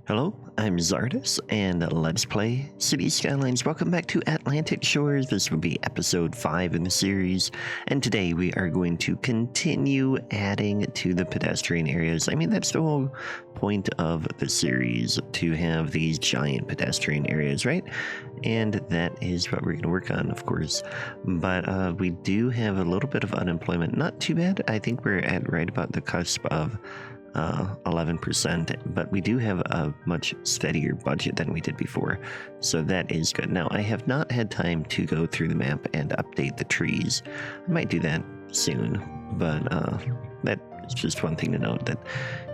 Hello, I'm Czardus, and let's play City Skylines. Welcome back to Atlantic Shores. This will be episode 5 in the series, and today we are going to continue adding to the pedestrian areas. I mean, that's the whole point of the series, to have these giant pedestrian areas, right? And that is what we're going to work on, of course. But we do have a little bit of unemployment. Not too bad. I think we're at right about the cusp of 11%, but we do have a much steadier budget than we did before, so that is good. Now, I have not had time to go through the map and update the trees. I might do that soon, but that is just one thing to note, that,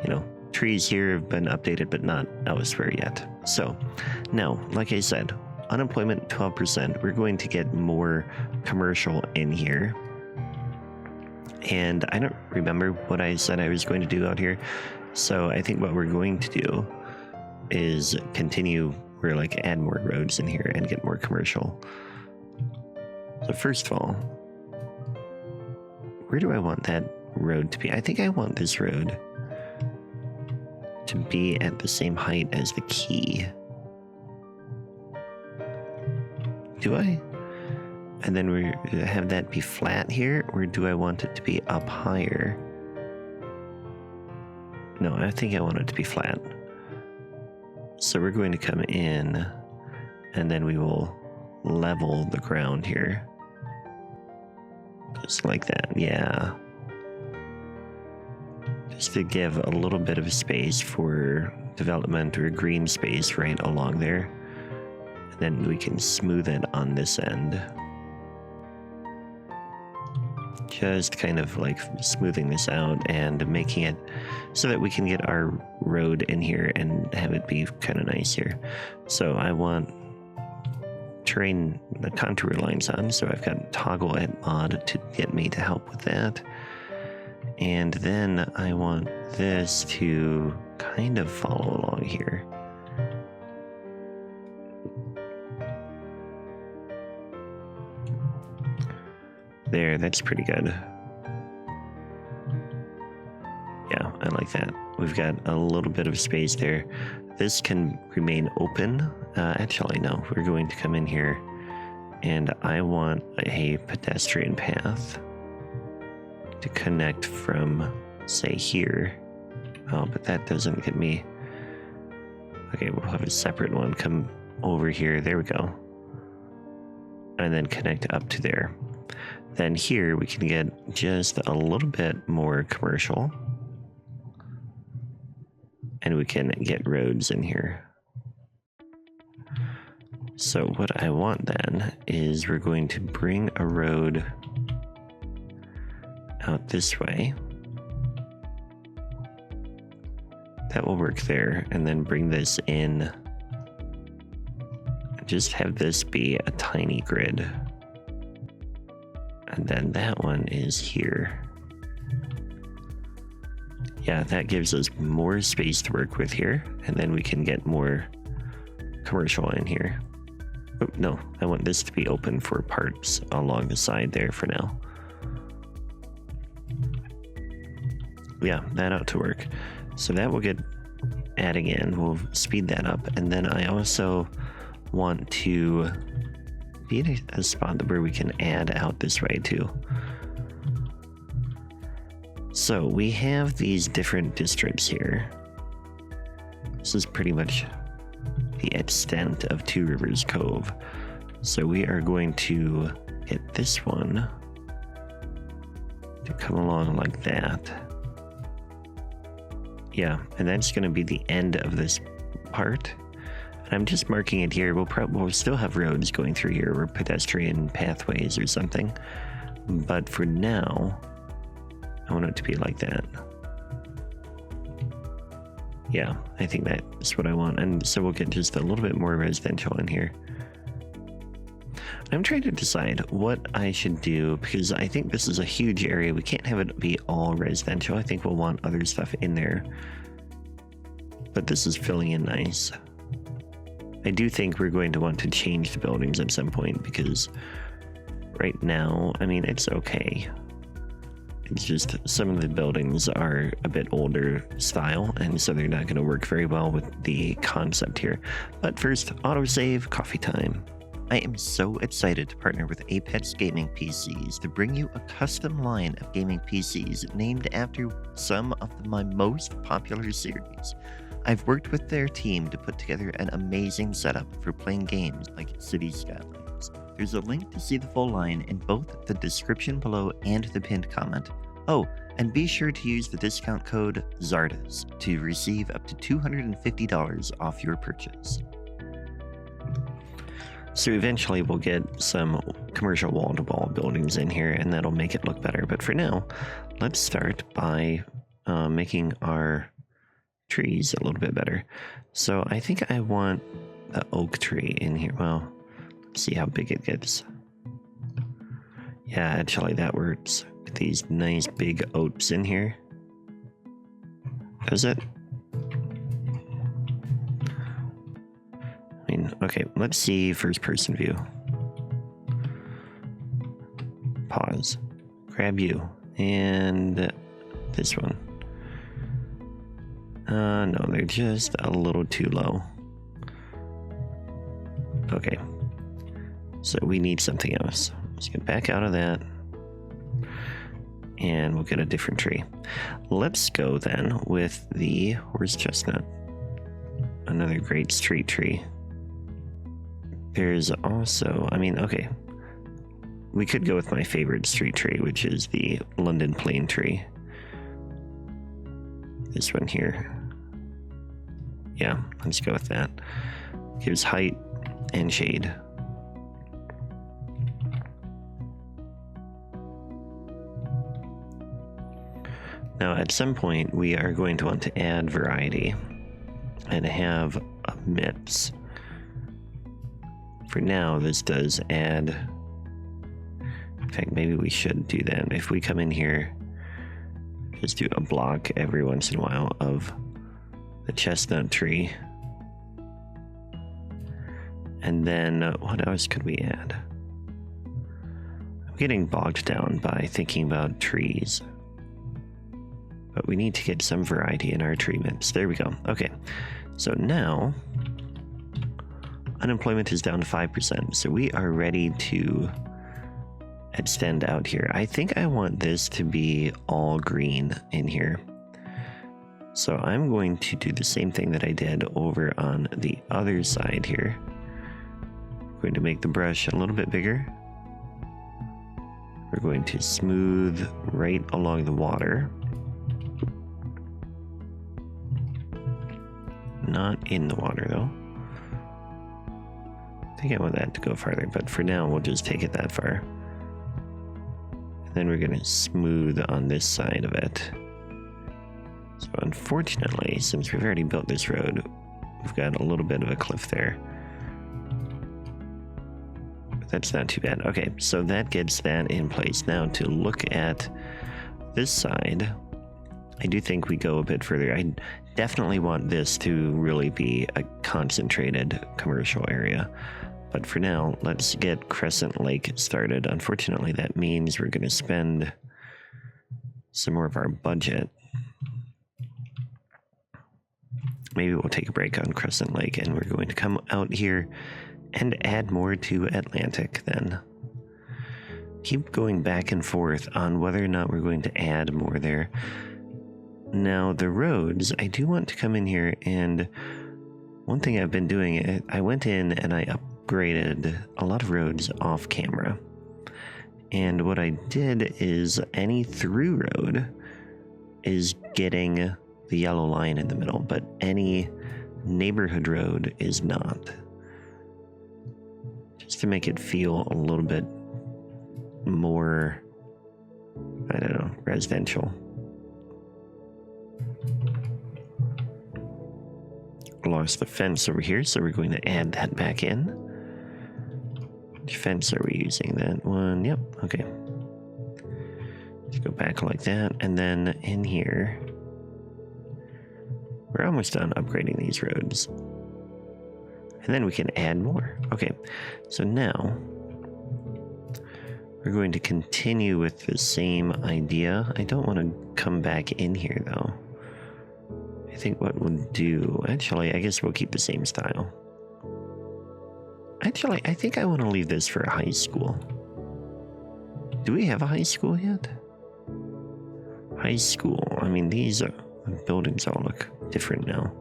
you know, trees here have been updated, but not elsewhere yet. So now, like I said, unemployment 12%. We're going to get more commercial in here. And I don't remember what I said I was going to do out here. So I think what we're going to do is continue, add more roads in here and get more commercial. So first of all, where do I want that road to be? I think I want this road to be at the same height as the quay. Do I? And then we have that be flat here, or do I want it to be up higher? No, I think I want it to be flat. So we're going to come in, and then we will level the ground here. Just like that, yeah. Just to give a little bit of space for development, or green space right along there. And then we can smooth it on this end. Just kind of like smoothing this out and making it so that we can get our road in here and have it be kind of nice here. So I want terrain, the contour lines on, so I've got toggle at mod to get me to help with that. And then I want this to kind of follow along here. There, that's pretty good. Yeah, I like that. We've got a little bit of space there. This can remain open. Actually, no, we're going to come in here, and I want a pedestrian path to connect from, say, here. Oh, but that doesn't get me. Okay, we'll have a separate one come over here. There we go. And then connect up to there. Then here we can get just a little bit more commercial, and we can get roads in here. So what I want then is we're going to bring a road out this way. That will work there, and then bring this in. Just have this be a tiny grid. And then that one is here. Yeah, that gives us more space to work with here. And then we can get more commercial in here. Oh, no, I want this to be open for parts along the side there for now. Yeah, that ought to work. So that will get adding in. We'll speed that up. And then I also want to be in a spot where we can add out this way too. So we have these different districts here. This is pretty much the extent of Two Rivers Cove. So we are going to get this one to come along like that. Yeah, and that's going to be the end of this part. And I'm just marking it here. We'll still have roads going through here, or pedestrian pathways or something. But for now, I want it to be like that. Yeah, I think that's what I want. And so we'll get just a little bit more residential in here. I'm trying to decide what I should do, because I think this is a huge area. We can't have it be all residential. I think we'll want other stuff in there. But this is filling in nice. I do think we're going to want to change the buildings at some point, because right now, I mean, it's okay. It's just some of the buildings are a bit older style, and so they're not going to work very well with the concept here. But first, autosave, coffee time. I am so excited to partner with Apex Gaming PCs to bring you a custom line of gaming PCs named after some of my most popular series. I've worked with their team to put together an amazing setup for playing games like Cities Skylines. There's a link to see the full line in both the description below and the pinned comment. Oh, and be sure to use the discount code Czardus to receive up to $250 off your purchase. So eventually we'll get some commercial wall-to-wall buildings in here, and that'll make it look better. But for now, let's start by making our trees a little bit better. So I think I want the oak tree in here. Well, let's see how big it gets. Yeah, actually that works. Get these nice big oaks in here. Does it? Okay, let's see first person view. Pause. Grab you. And this one. No, they're just a little too low. Okay. So we need something else. Let's get back out of that. And we'll get a different tree. Let's go then with the horse chestnut. Another great street tree. There's also, okay, we could go with my favorite street tree, which is the London plane tree. This one here. Yeah, let's go with that. Gives height and shade. Now, at some point, we are going to want to add variety and have a mix. For now, this does add. In fact, maybe we should do that. If we come in here, just do a block every once in a while of the chestnut tree. And then what else could we add? I'm getting bogged down by thinking about trees. But we need to get some variety in our tree mix. There we go. Okay, so now unemployment is down to 5%, so we are ready to extend out here. I think I want this to be all green in here. So I'm going to do the same thing that I did over on the other side here. I'm going to make the brush a little bit bigger. We're going to smooth right along the water. Not in the water though. I think I want that to go farther, but for now we'll just take it that far. And then we're going to smooth on this side of it. So unfortunately, since we've already built this road, we've got a little bit of a cliff there. But that's not too bad. Okay, so that gets that in place. Now to look at this side, I do think we go a bit further. I definitely want this to really be a concentrated commercial area. But for now, let's get Crescent Lake started. Unfortunately, that means we're going to spend some more of our budget. Maybe we'll take a break on Crescent Lake, and we're going to come out here and add more to Atlantic then. Keep going back and forth on whether or not we're going to add more there. Now, the roads, I do want to come in here, and one thing I've been doing, I went in and I upgraded a lot of roads off camera. And what I did is any through road is getting the yellow line in the middle, but any neighborhood road is not. Just to make it feel a little bit more, I don't know, residential. Lost the fence over here, so we're going to add that back in. Which fence are we using? That one? Yep, okay. Let's go back like that, and then in here, we're almost done upgrading these roads. And then we can add more. Okay, so now we're going to continue with the same idea. I don't want to come back in here though. I think what we'll do, actually, I guess we'll keep the same style. Actually, I think I want to leave this for a high school. Do we have a high school yet? High school, I mean, these buildings all look different now.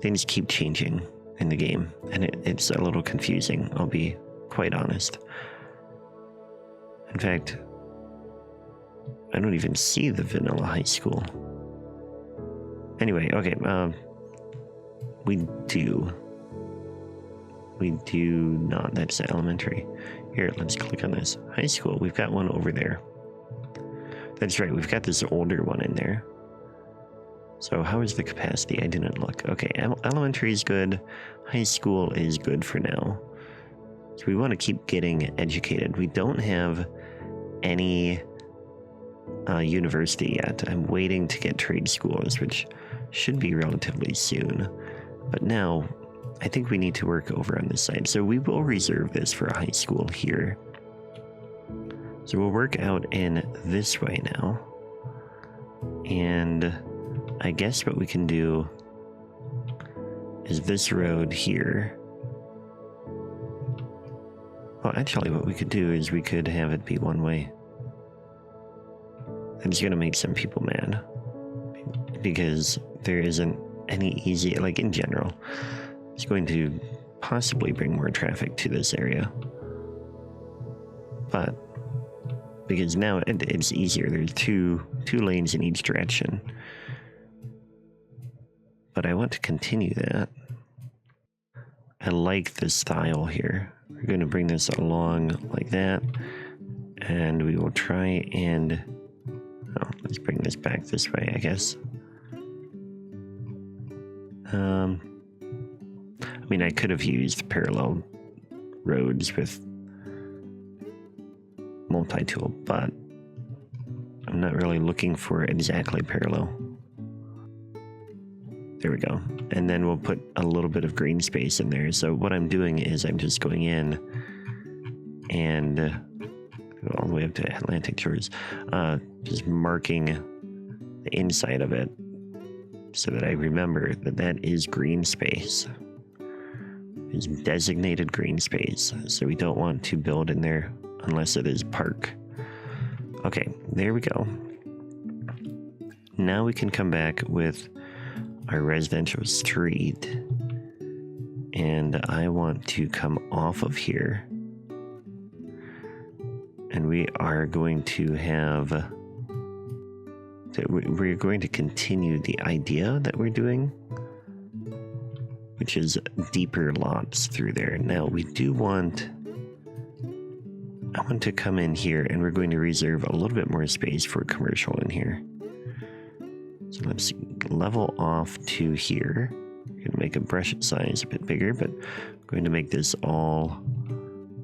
Things keep changing in the game, and it's a little confusing, I'll be quite honest. In fact, I don't even see the vanilla high school. Anyway, okay, we do not, that's the elementary. Here, let's click on this. High school, we've got one over there. That's right, we've got this older one in there. So how is the capacity? I didn't look. Okay, elementary is good. High school is good for now. So we want to keep getting educated. We don't have any university yet. I'm waiting to get trade schools, which should be relatively soon. But now, I think we need to work over on this side. So we will reserve this for a high school here. So we'll work out in this way now. And I guess what we can do is this road here. Well, actually what we could do is we could have it be one way. That's gonna make some people mad. Because there isn't any easy, like in general, it's going to possibly bring more traffic to this area. But because now it's easier, there's two lanes in each direction. But I want to continue that. I like the style here. We're going to bring this along like that. And we will try and... Oh, let's bring this back this way, I guess. I mean, I could have used parallel roads with multi-tool, but I'm not really looking for exactly parallel. There we go. And then we'll put a little bit of green space in there. So what I'm doing is I'm just going in and all the way up to Atlantic Shores, just marking the inside of it so that I remember that that is green space. It's designated green space. So we don't want to build in there unless it is park. Okay, there we go. Now we can come back with our residential street, and I want to come off of here, and we are going to have we're going to continue the idea that we're doing, which is deeper lots through there. Now we do want, I want to come in here, and we're going to reserve a little bit more space for commercial in here. So let's level off to here. We're going to make a brush size a bit bigger, but I'm going to make this all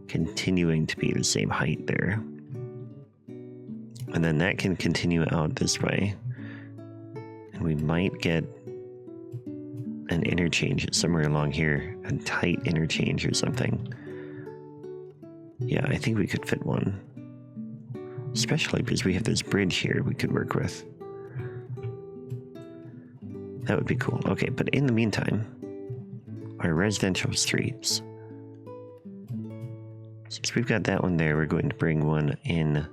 continuing to be the same height there. And then that can continue out this way. And we might get an interchange somewhere along here, a tight interchange or something. Yeah, I think we could fit one. Especially because we have this bridge here we could work with. That would be cool. Okay, but in the meantime, our residential streets. Since we've got that one there, we're going to bring one in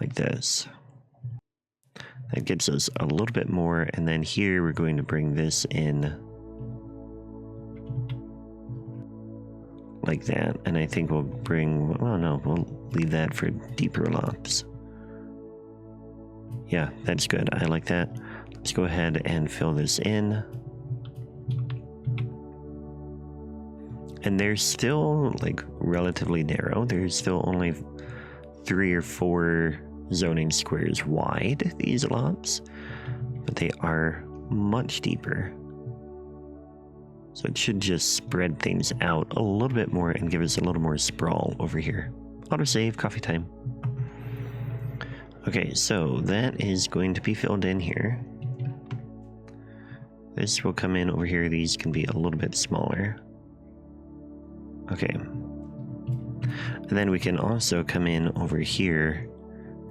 like this. That gives us a little bit more, and then here we're going to bring this in like that, and I think we'll bring, well no, we'll leave that for deeper lots. Yeah, that's good. I like that. Let's go ahead and fill this in. And they're still like relatively narrow. There's still only 3 or 4 zoning squares wide, these lots, but they are much deeper. So it should just spread things out a little bit more and give us a little more sprawl over here. Autosave, coffee time. Okay, so that is going to be filled in here. This will come in over here. These can be a little bit smaller. Okay. And then we can also come in over here,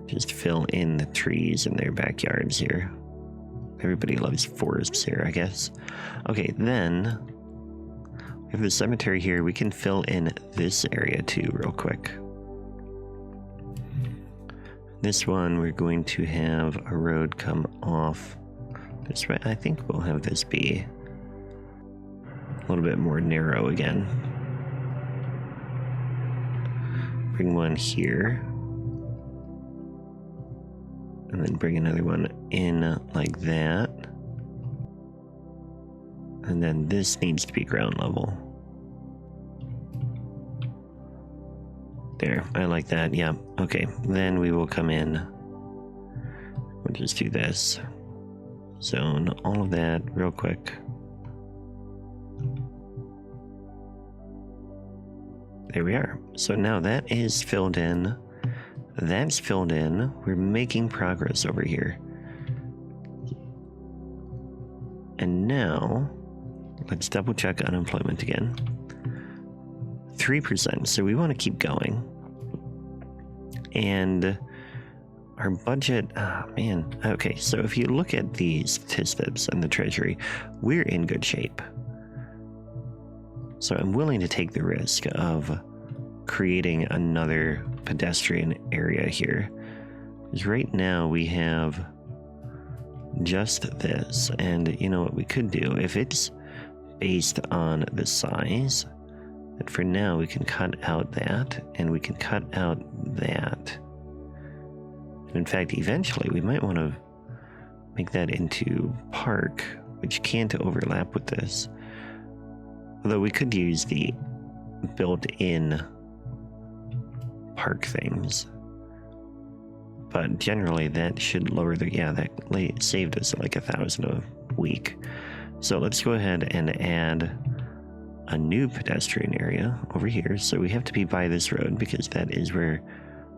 just fill in the trees in their backyards here. Everybody loves forests here, I guess. Okay, then we have the cemetery here. We can fill in this area too real quick. This one, we're going to have a road come off this way. I think we'll have this be a little bit more narrow again. Bring one here. And then bring another one in like that. And then this needs to be ground level. There, I like that, yeah. Okay, then we will come in. We'll just do this. Zone all of that real quick. There we are. So now that is filled in. That's filled in. We're making progress over here. And now, let's double check unemployment again. 3%, so we want to keep going. And our budget, man, okay, so if you look at the statistics and the treasury, we're in good shape. So I'm willing to take the risk of creating another pedestrian area here. Because right now we have just this, and you know what we could do, if it's based on the size, that for now we can cut out that, and we can cut out that. And in fact, eventually we might want to make that into park, which can't overlap with this. Although we could use the built-in park things. But generally that should lower the, yeah, that saved us like 1,000 a week. So let's go ahead and add a new pedestrian area over here. So we have to be by this road because that is where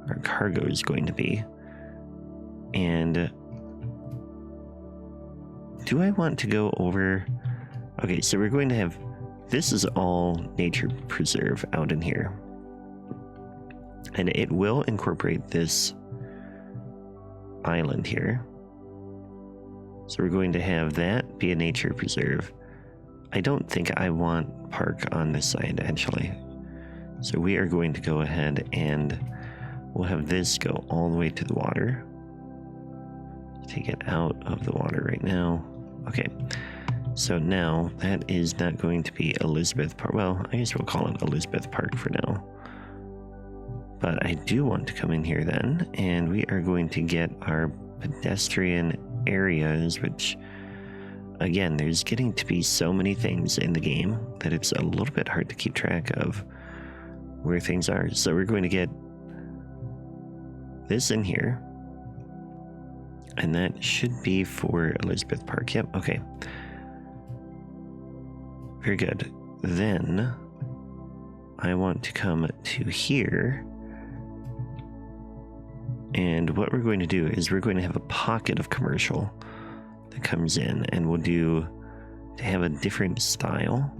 our cargo is going to be. And do I want to go over? Okay, so we're going to have, this is all nature preserve out in here. And it will incorporate this island here. So we're going to have that be a nature preserve. I don't think I want park on this side, actually. So we are going to go ahead and we'll have this go all the way to the water. Take it out of the water right now. Okay, so now that is not going to be Elizabeth Park. Well, I guess we'll call it Elizabeth Park for now. But I do want to come in here then, and we are going to get our pedestrian areas, which, again, there's getting to be so many things in the game that it's a little bit hard to keep track of where things are. So we're going to get this in here, and that should be for Elizabeth Park. Yep, okay. Very good. Then I want to come to here. And what we're going to do is we're going to have a pocket of commercial that comes in, and we'll do, to have a different style,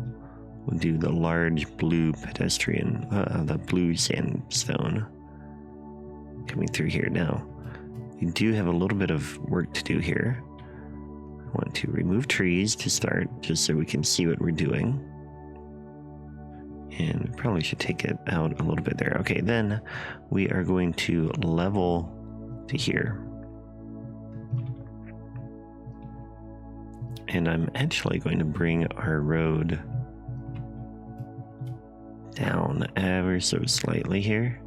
we'll do the large blue pedestrian, the blue sandstone coming through here. Now, we do have a little bit of work to do here. I want to remove trees to start, just so we can see what we're doing. And we probably should take it out a little bit there. Okay, then we are going to level to here. And I'm actually going to bring our road down ever so slightly here.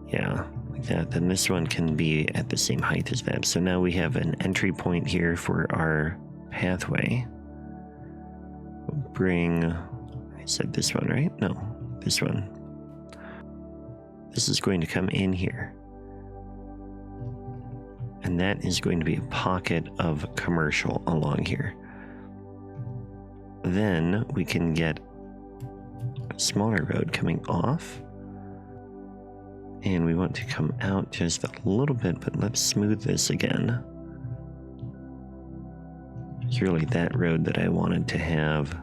Yeah, like that. Then this one can be at the same height as that. So now we have an entry point here for our pathway. Bring, I said this one, right? No, this one. This is going to come in here. And that is going to be a pocket of commercial along here. Then we can get a smaller road coming off. And we want to come out just a little bit, but let's smooth this again. It's really that road that I wanted to have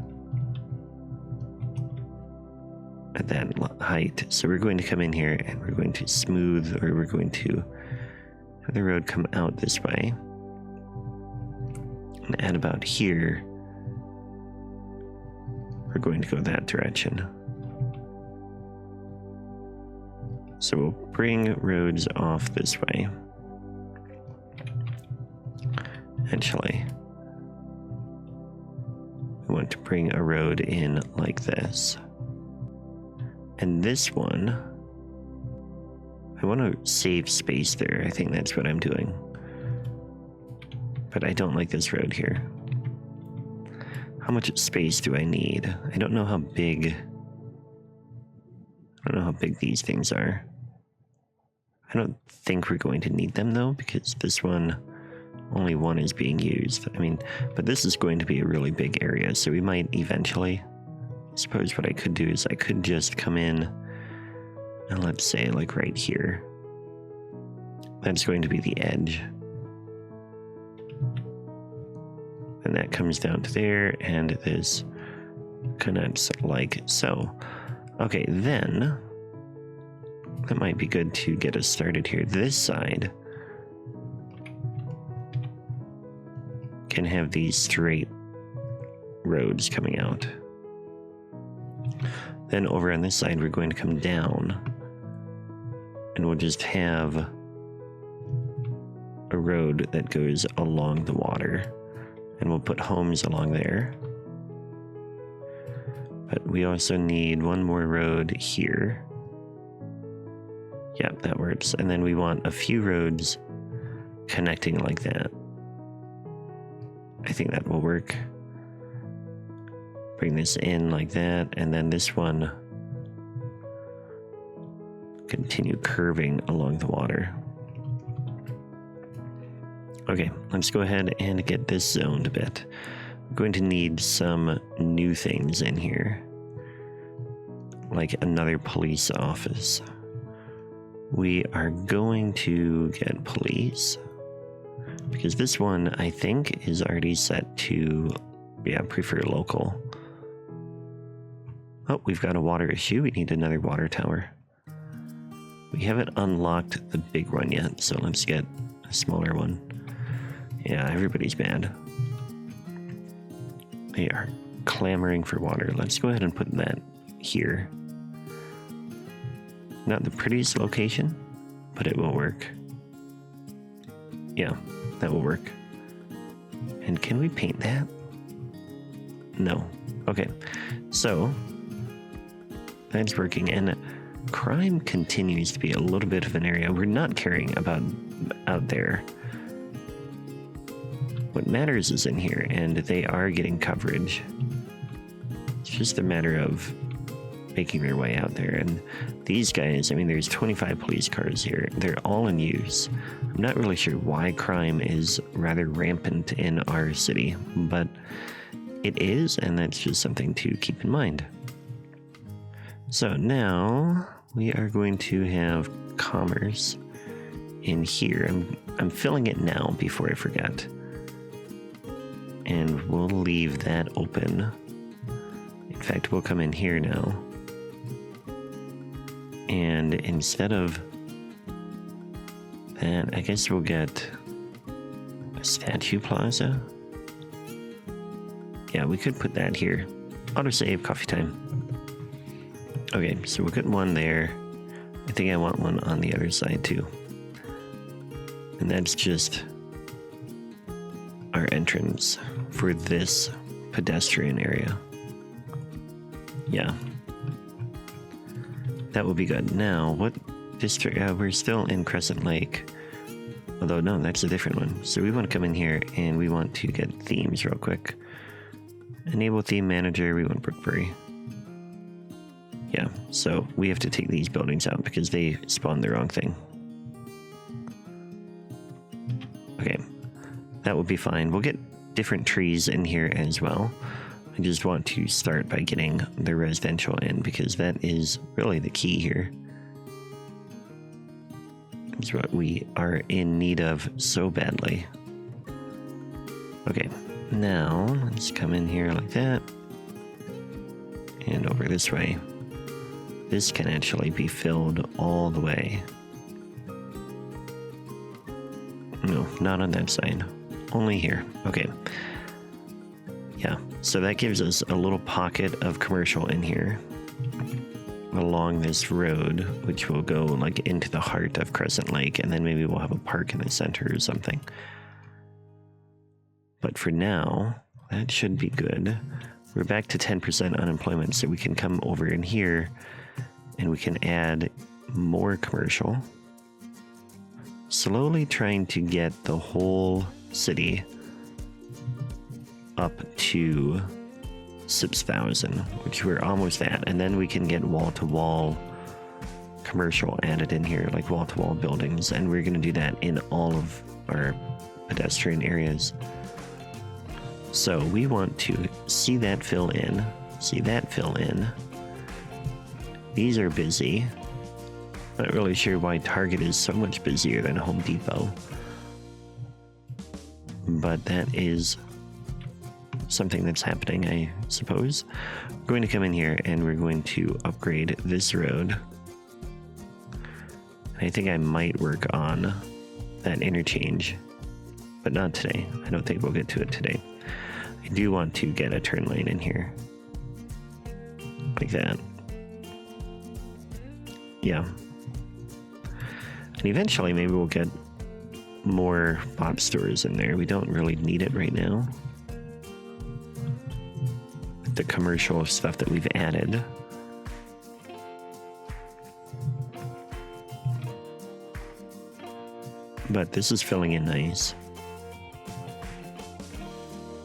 at that height. So we're going to come in here and we're going to smooth, or we're going to have the road come out this way. And at about here, we're going to go that direction. So we'll bring roads off this way. Actually, we want to bring a road in like this. And this one, I want to save space there. I think that's what I'm doing. But I don't like this road here. How much space do I need? I don't know how big these things are. I don't think we're going to need them though, because this one, only one is being used. I mean, but this is going to be a really big area, so we might eventually. I suppose what I could do is I could just come in and let's say like right here. That's going to be the edge. And that comes down to there, and this connects like so. Okay, then that might be good to get us started here. This side can have these straight roads coming out. Then over on this side, we're going to come down, and we'll just have a road that goes along the water, and we'll put homes along there. But we also need one more road here. Yep, that works. And then we want a few roads connecting like that. I think that will work. Bring this in like that, and then this one continue curving along the water. Okay, let's go ahead and get this zoned a bit. We're going to need some new things in here, like another police office. We are going to get police, because this one I think is already set to, prefer local. Oh, we've got a water issue. We need another water tower. We haven't unlocked the big one yet, so let's get a smaller one. Yeah, everybody's bad. They are clamoring for water. Let's go ahead and put that here. Not the prettiest location, but it will work. Yeah, that will work. And can we paint that? No. Okay, so that's working, and crime continues to be a little bit of an area we're not caring about out there. What matters is in here, and they are getting coverage. It's just a matter of making their way out there. And these guys, I mean, there's 25 police cars here. They're all in use. I'm not really sure why crime is rather rampant in our city, but it is, and that's just something to keep in mind. So now we are going to have commerce in here. I'm filling it now before I forget. And we'll leave that open. In fact, we'll come in here now. And instead of that, I guess we'll get a statue plaza. Yeah, we could put that here. Autosave, coffee time. Okay, so we'll get one there. I think I want one on the other side too. And that's just our entrance for this pedestrian area. Yeah. That will be good. Now, what district? We're still in Crescent Lake. Although, no, that's a different one. So we want to come in here and we want to get themes real quick. Enable theme manager. We want Brookbury. Yeah, so we have to take these buildings out because they spawned the wrong thing. Okay, that will be fine. We'll get different trees in here as well. I just want to start by getting the residential in because that is really the key here. It's what we are in need of so badly. Okay, now let's come in here like that. And over this way. this can actually be filled all the way. No, not on that side. Only here. Okay. Yeah, so that gives us a little pocket of commercial in here along this road, which will go like into the heart of Crescent Lake, and then maybe we'll have a park in the center or something. But for now, that should be good. We're back to 10% unemployment, so we can come over in here and we can add more commercial. Slowly trying to get the whole city up to 6,000, which we're almost at, and then we can get wall-to-wall commercial added in here, like wall-to-wall buildings, and we're going to do that in all of our pedestrian areas. So we want to see that fill in, These are busy. Not really sure why Target is so much busier than Home Depot, but that is something that's happening, I suppose. We're going to come in here and we're going to upgrade this road. I think I might work on that interchange, but not today. I don't think we'll get to it today. I do want to get a turn lane in here. Like that. Yeah. And eventually maybe we'll get more pop stores in there. We don't really need it right now. The commercial stuff that we've added. But this is filling in nice.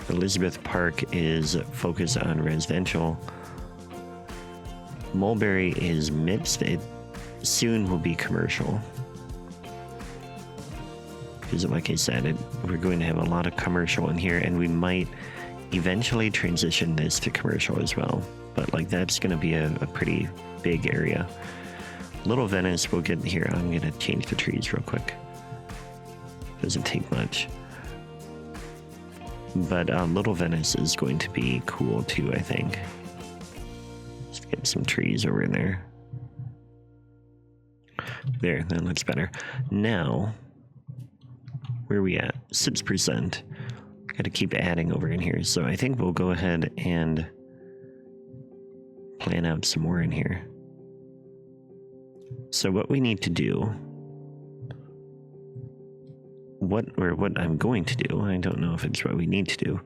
Elizabeth Park is focused on residential. Mulberry is mixed. It soon will be commercial. Because like I said, we're going to have a lot of commercial in here, and we might eventually transition this to commercial as well, but like that's going to be a pretty big area. Little Venice will get here. I'm going to change the trees real quick. Doesn't take much, but Little Venice is going to be cool too, I think. Let's get some trees over in there. There, that looks better. Now, where are we at? 6%. Got to keep adding over in here, so I think we'll go ahead and plan out some more in here. So what we need to do, what I'm going to do, I don't know if it's what we need to do,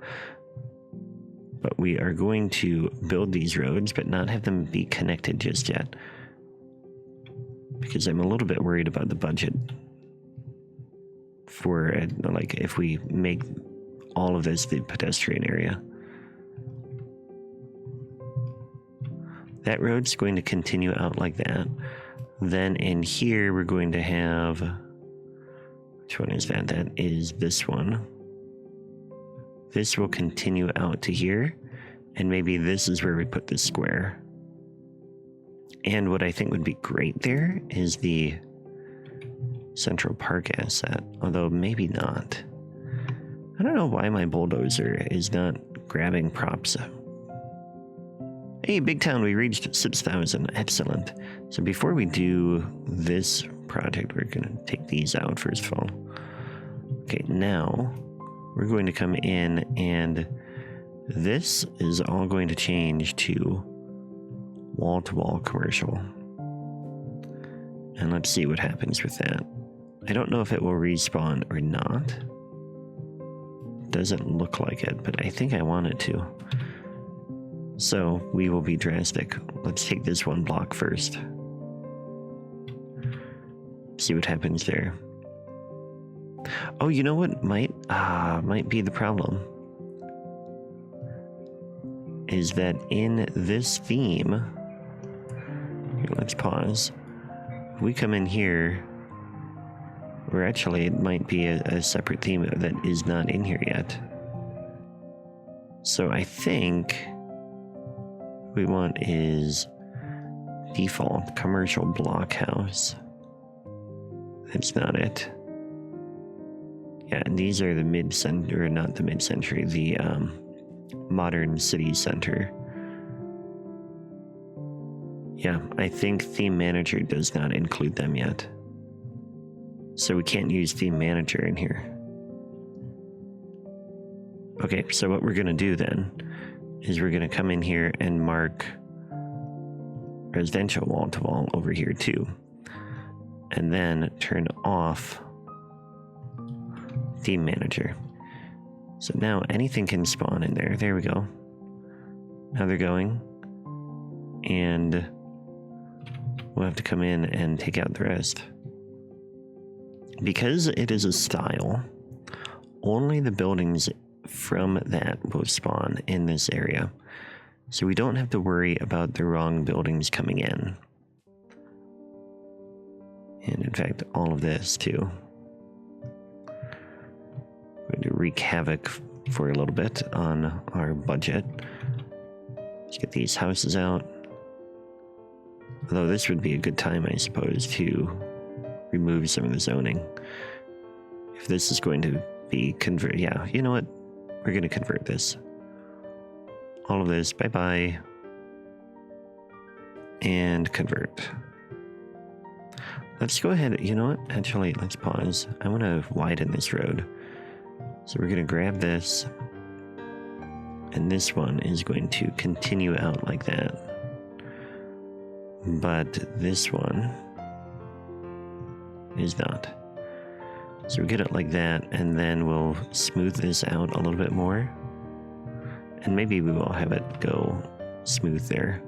but we are going to build these roads but not have them be connected just yet, because I'm a little bit worried about the budget for like if we make all of this the pedestrian area. That road's going to continue out like that. Then in here we're going to have, which one is that? That is this one. This will continue out to here, and maybe this is where we put the square. And what I think would be great there is the Central Park asset, although maybe not. I don't know why my bulldozer is not grabbing props. Hey, Big Town, we reached 6,000. Excellent. So before we do this project, we're going to take these out first of all. Okay, now we're going to come in, and this is all going to change to wall-to-wall commercial. And let's see what happens with that. I don't know if it will respawn or not. Doesn't look like it, but I think I want it to. So we will be drastic. Let's take this one block first. See what happens there. Oh, you know what might be the problem? Is that in this theme, here, let's pause. If we come in here, or actually it might be a separate theme that is not in here yet. So I think what we want is default commercial blockhouse. That's not it. Yeah, and these are the mid-century, or not the mid-century, the modern city center. Yeah, I think Theme Manager does not include them yet. So we can't use Theme Manager in here. Okay, so what we're going to do then is we're going to come in here and mark residential wall-to-wall over here too. And then turn off Theme Manager. So now anything can spawn in there. There we go. Now they're going. And we'll have to come in and take out the rest. Because it is a style, only the buildings from that will spawn in this area. So we don't have to worry about the wrong buildings coming in. And in fact, all of this too. We're going to wreak havoc for a little bit on our budget. Let's get these houses out. Although this would be a good time, I suppose, to remove some of the zoning. If this is going to be convert, yeah, you know what? We're going to convert this. All of this, bye-bye. And convert. Let's go ahead, you know what? Actually, let's pause. I want to widen this road. So we're going to grab this. And this one is going to continue out like that. But this one is not. So we get it like that, and then we'll smooth this out a little bit more. And maybe we will have it go smooth there.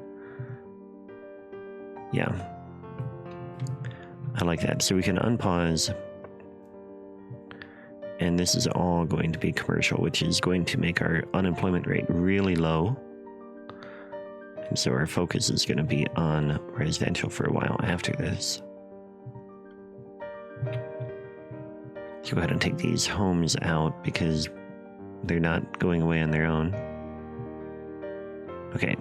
Yeah. I like that. So we can unpause. And this is all going to be commercial, which is going to make our unemployment rate really low. And so our focus is going to be on residential for a while after this. Let's go ahead and take these homes out because they're not going away on their own. Okay.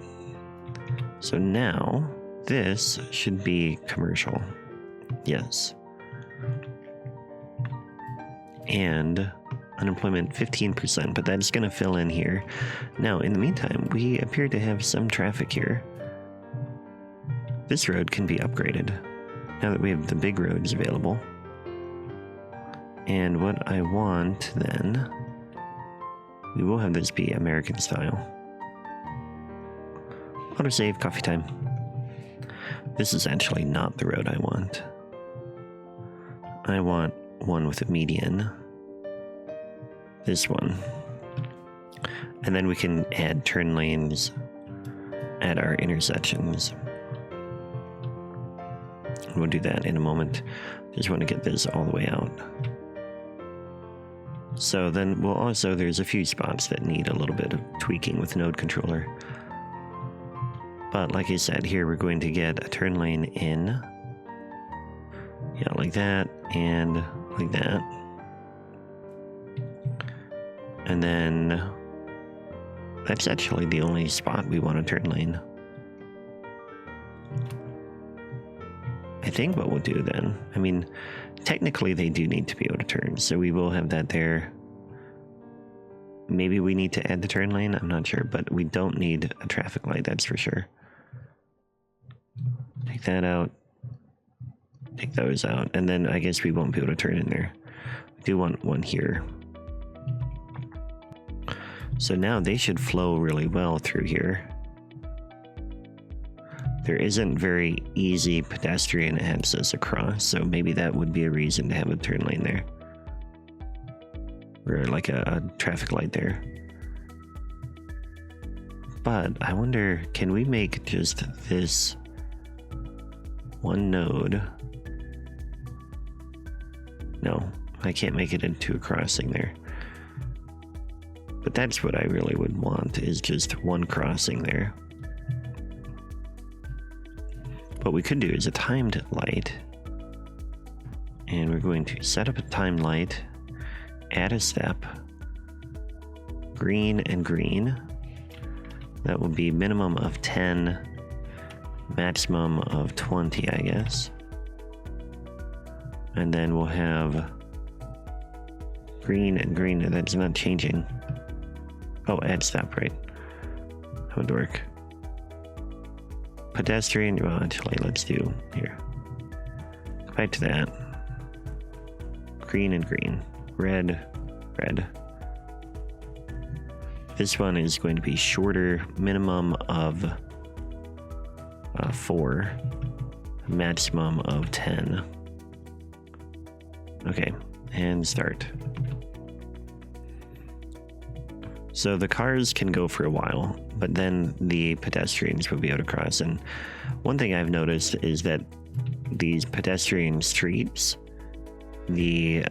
So now this should be commercial. Yes. And unemployment 15%, but that's going to fill in here. Now, in the meantime, we appear to have some traffic here. This road can be upgraded now that we have the big roads available. And what I want then, we will have this be American style. Autosave, coffee time. This is actually not the road I want. I want one with a median. This one. And then we can add turn lanes at our intersections. We'll do that in a moment. Just want to get this all the way out. So then we'll also, there's a few spots that need a little bit of tweaking with Node Controller. But like I said, here we're going to get a turn lane in. Yeah, like that, and like that. And then that's actually the only spot we want a turn lane. I think what we'll do then, I mean, technically they do need to be able to turn, so we will have that there. Maybe we need to add the turn lane, I'm not sure, but we don't need a traffic light, that's for sure. Take that out. Take those out, and then I guess we won't be able to turn in there. We do want one here. So now they should flow really well through here. There isn't very easy pedestrian access across, so maybe that would be a reason to have a turn lane there. Or like a traffic light there. But I wonder, can we make just this one node? No, I can't make it into a crossing there. But that's what I really would want, is just one crossing there. What we could do is a timed light. And we're going to set up a timed light, add a step, green and green. That will be minimum of 10, maximum of 20, I guess. And then we'll have green and green, and that's not changing. Oh, add step, right? That would work. pedestrian, well, actually, let's do here. Go back to that. Green and green. Red, red. This one is going to be shorter, minimum of 4, maximum of 10. Okay, and start. So the cars can go for a while, but then the pedestrians will be able to cross. And one thing I've noticed is that these pedestrian streets, the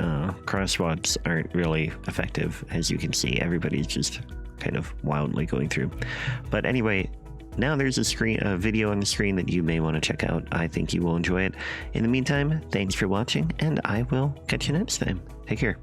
crosswalks aren't really effective. As you can see, everybody's just kind of wildly going through. But anyway, now there's a video on the screen that you may want to check out. I think you will enjoy it. In the meantime, thanks for watching, and I will catch you next time. Take care.